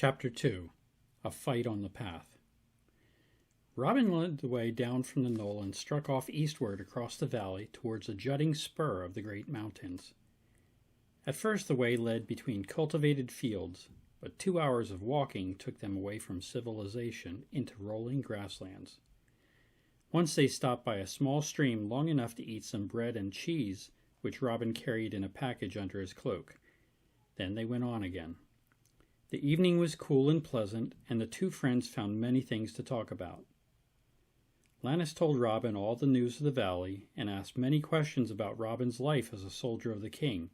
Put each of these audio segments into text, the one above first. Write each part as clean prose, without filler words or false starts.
Chapter 2. A Fight on the Path. Robin led the way down from the knoll and struck off eastward across the valley towards a jutting spur of the great mountains. At first the way led between cultivated fields, but 2 hours of walking took them away from civilization into rolling grasslands. Once they stopped by a small stream long enough to eat some bread and cheese, which Robin carried in a package under his cloak. Then they went on again. The evening was cool and pleasant, and the two friends found many things to talk about. Lannis told Robin all the news of the valley, and asked many questions about Robin's life as a soldier of the king.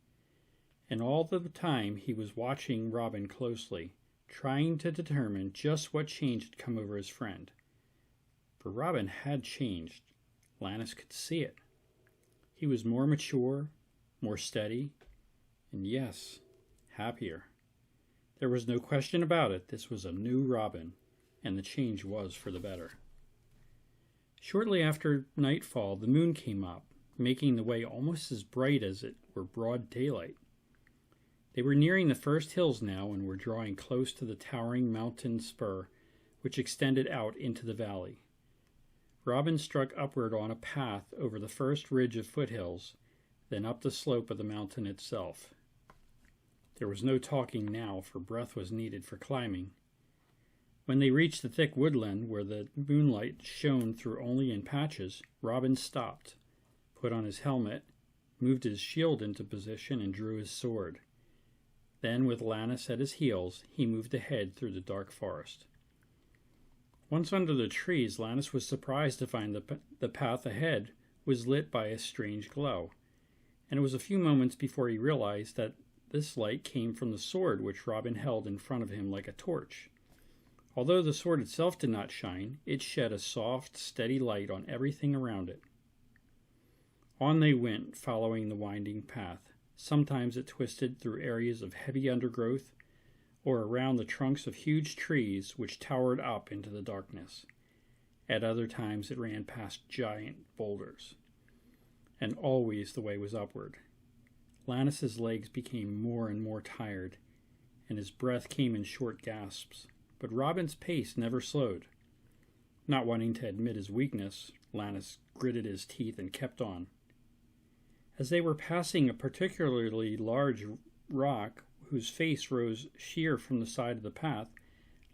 And all the time he was watching Robin closely, trying to determine just what change had come over his friend. For Robin had changed. Lannis could see it. He was more mature, more steady, and yes, happier. There was no question about it. This was a new Robin, and the change was for the better. Shortly after nightfall, the moon came up, making the way almost as bright as it were broad daylight. They were nearing the first hills now and were drawing close to the towering mountain spur, which extended out into the valley. Robin struck upward on a path over the first ridge of foothills, then up the slope of the mountain itself. There was no talking now, for breath was needed for climbing. When they reached the thick woodland, where the moonlight shone through only in patches, Robin stopped, put on his helmet, moved his shield into position, and drew his sword. Then, with Lannis at his heels, he moved ahead through the dark forest. Once under the trees, Lannis was surprised to find the path ahead was lit by a strange glow, and it was a few moments before he realized that this light came from the sword which Robin held in front of him like a torch. Although the sword itself did not shine, it shed a soft, steady light on everything around it. On they went, following the winding path. Sometimes it twisted through areas of heavy undergrowth, or around the trunks of huge trees which towered up into the darkness. At other times it ran past giant boulders. And always the way was upward. Lannis's legs became more and more tired, and his breath came in short gasps, but Robin's pace never slowed. Not wanting to admit his weakness, Lannis gritted his teeth and kept on. As they were passing a particularly large rock whose face rose sheer from the side of the path,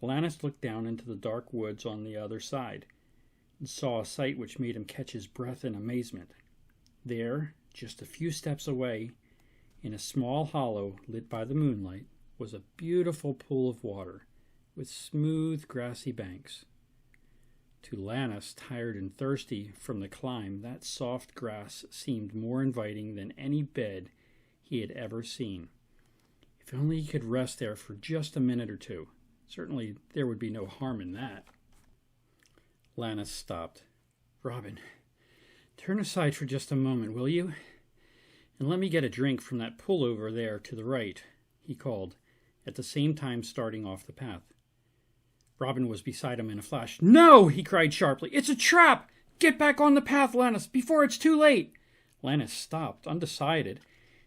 Lannis looked down into the dark woods on the other side, and saw a sight which made him catch his breath in amazement. There, just a few steps away, in a small hollow lit by the moonlight, was a beautiful pool of water, with smooth, grassy banks. To Lannis, tired and thirsty from the climb, that soft grass seemed more inviting than any bed he had ever seen. If only he could rest there for just a minute or two. Certainly there would be no harm in that. Lannis stopped. "Robin, turn aside for just a moment, will you? And let me get a drink from that pool over there to the right," he called, at the same time starting off the path. Robin was beside him in a flash. "No!" he cried sharply. "It's a trap! Get back on the path, Lannis, before it's too late!" Lannis stopped, undecided,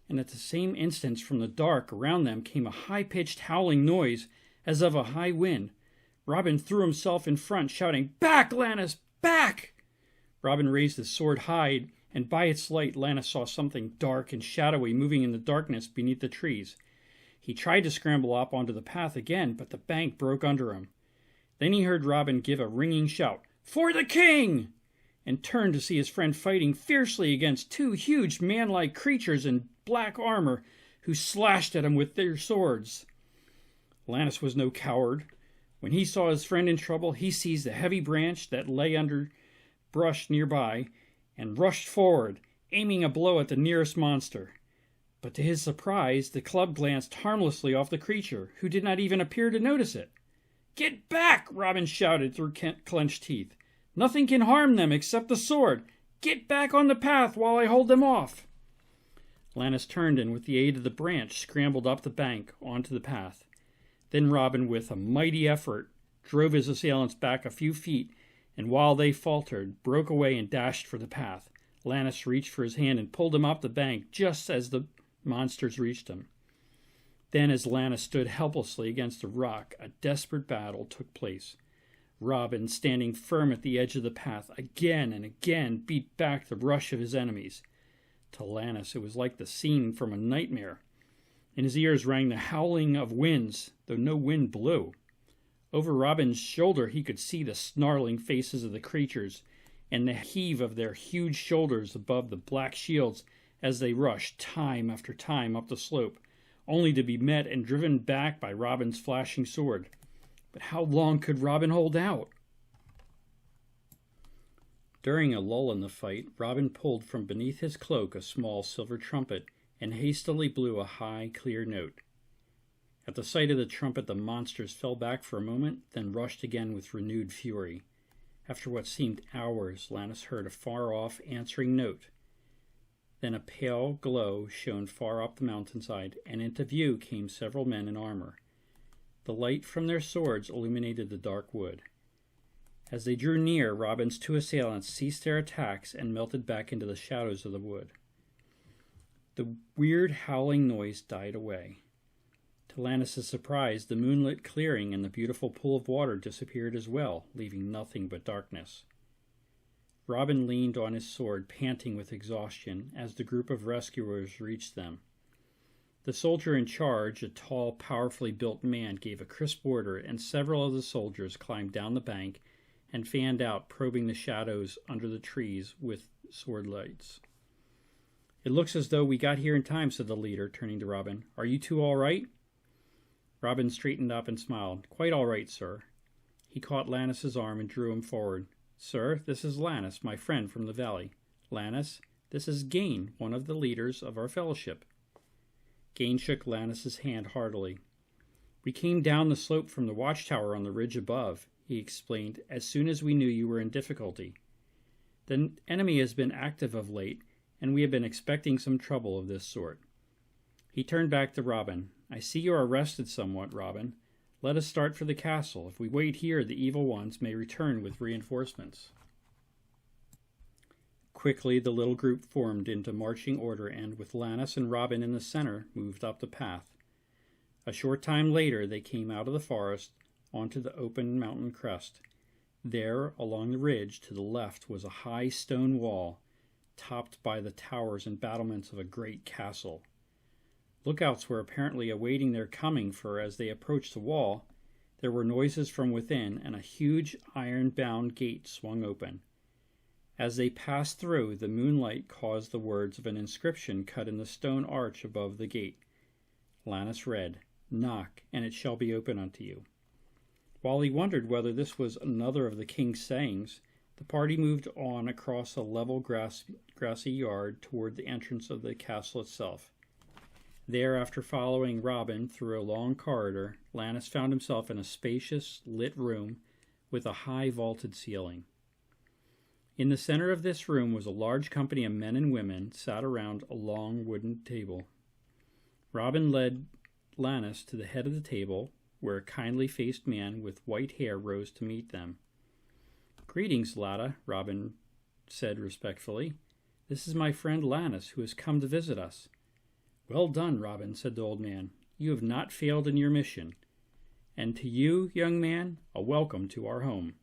and at the same instant from the dark around them came a high-pitched howling noise as of a high wind. Robin threw himself in front, shouting, "Back, Lannis, back!" Robin raised his sword high, and by its light Lannis saw something dark and shadowy moving in the darkness beneath the trees. He tried to scramble up onto the path again, but the bank broke under him. Then he heard Robin give a ringing shout, "For the king!" and turned to see his friend fighting fiercely against two huge man-like creatures in black armor who slashed at him with their swords. Lannis was no coward. When he saw his friend in trouble, he seized a heavy branch that lay under brush nearby and rushed forward, aiming a blow at the nearest monster. But to his surprise, the club glanced harmlessly off the creature, who did not even appear to notice it. "Get back!" Robin shouted through clenched teeth. "Nothing can harm them except the sword. Get back on the path while I hold them off." Lannis turned and, with the aid of the branch, scrambled up the bank onto the path. Then Robin, with a mighty effort, drove his assailants back a few feet, and while they faltered, broke away and dashed for the path. Lannis reached for his hand and pulled him up the bank just as the monsters reached him. Then, as Lannis stood helplessly against a rock, a desperate battle took place. Robin, standing firm at the edge of the path, again and again beat back the rush of his enemies. To Lannis it was like the scene from a nightmare. In his ears rang the howling of winds, though no wind blew. Over Robin's shoulder he could see the snarling faces of the creatures and the heave of their huge shoulders above the black shields as they rushed time after time up the slope, only to be met and driven back by Robin's flashing sword. But how long could Robin hold out? During a lull in the fight, Robin pulled from beneath his cloak a small silver trumpet and hastily blew a high, clear note. At the sight of the trumpet, the monsters fell back for a moment, then rushed again with renewed fury. After what seemed hours, Lannis heard a far-off answering note. Then a pale glow shone far up the mountainside, and into view came several men in armor. The light from their swords illuminated the dark wood. As they drew near, Robin's two assailants ceased their attacks and melted back into the shadows of the wood. The weird howling noise died away. To Lannis' surprise, the moonlit clearing and the beautiful pool of water disappeared as well, leaving nothing but darkness. Robin leaned on his sword, panting with exhaustion, as the group of rescuers reached them. The soldier in charge, a tall, powerfully built man, gave a crisp order, and several of the soldiers climbed down the bank and fanned out, probing the shadows under the trees with sword lights. "It looks as though we got here in time," said the leader, turning to Robin. "Are you two all right?" Robin straightened up and smiled. "Quite all right, sir." He caught Lannis' arm and drew him forward. "Sir, this is Lannis, my friend from the valley. Lannis, this is Gain, one of the leaders of our fellowship." Gain shook Lannis' hand heartily. "We came down the slope from the watchtower on the ridge above," he explained, "as soon as we knew you were in difficulty. The enemy has been active of late, and we have been expecting some trouble of this sort." He turned back to Robin. "I see you are rested somewhat, Robin. Let us start for the castle. If we wait here, the evil ones may return with reinforcements." Quickly, the little group formed into marching order and, with Lannis and Robin in the center, moved up the path. A short time later, they came out of the forest onto the open mountain crest. There, along the ridge to the left, was a high stone wall, topped by the towers and battlements of a great castle. Lookouts were apparently awaiting their coming, for as they approached the wall, there were noises from within, and a huge iron-bound gate swung open. As they passed through, the moonlight caused the words of an inscription cut in the stone arch above the gate. Lannis read, "Knock, and it shall be open unto you." While he wondered whether this was another of the king's sayings, the party moved on across a level grassy yard toward the entrance of the castle itself. There, after following Robin through a long corridor, Lannis found himself in a spacious, lit room with a high vaulted ceiling. In the center of this room was a large company of men and women sat around a long wooden table. Robin led Lannis to the head of the table, where a kindly-faced man with white hair rose to meet them. "Greetings, Latta," Robin said respectfully. "This is my friend Lannis, who has come to visit us." "Well done, Robin," said the old man. "You have not failed in your mission. And to you, young man, a welcome to our home.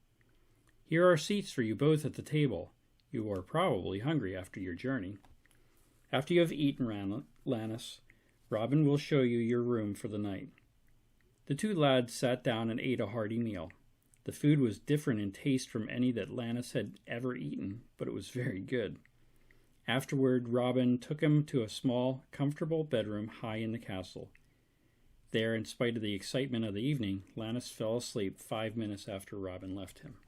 Here are seats for you both at the table. You are probably hungry after your journey." After you have eaten, Lannis, Robin will show you your room for the night." The two lads sat down and ate a hearty meal. The food was different in taste from any that Lannis had ever eaten, but it was very good. Afterward, Robin took him to a small, comfortable bedroom high in the castle. There, in spite of the excitement of the evening, Lannis fell asleep 5 minutes after Robin left him.